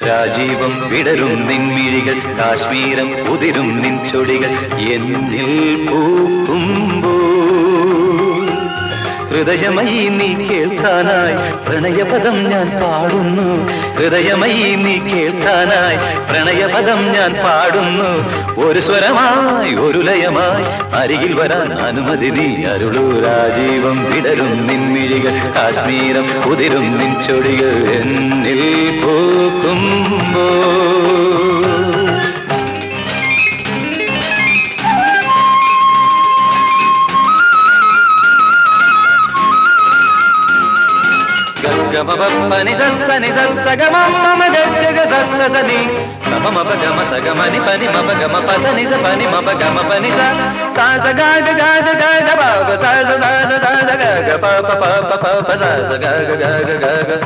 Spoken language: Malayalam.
രാജീവം വിടരും നിൻമിഴികൾ കാശ്മീരം ഉതിരും നിൻ ചൊടികൾ എന്നിൽ പൂക്കുമ്പോ ഹൃദയമയി നീ കേൾക്കാനായി പ്രണയപദം ഞാൻ പാടുന്നു ഹൃദയമയി നീ കേൾക്കാനായി പ്രണയപദം ഞാൻ പാടുന്നു ഒരു സ്വരമായി ഒരു ലയമായി അരികിൽ വരാൻ അനുമതി നീ അരുളൂ രാജീവം വിടരും നിൻമിഴികൾ കാശ്മീരം ഉതിരും നിൻ ചൊടികൾ എന്നിൽ പൂക്കുമ്പോ Pani satsa ni satsa gama mama gagga satsa sani gama mapa gama sa gama ni pani mapa gama pa sa ni sa pani mapa gama pani sa sa sa ga ga ga ga ga ga pa pa sa sa sa sa sa ga ga pa pa pa pa pa sa sa ga ga ga ga ga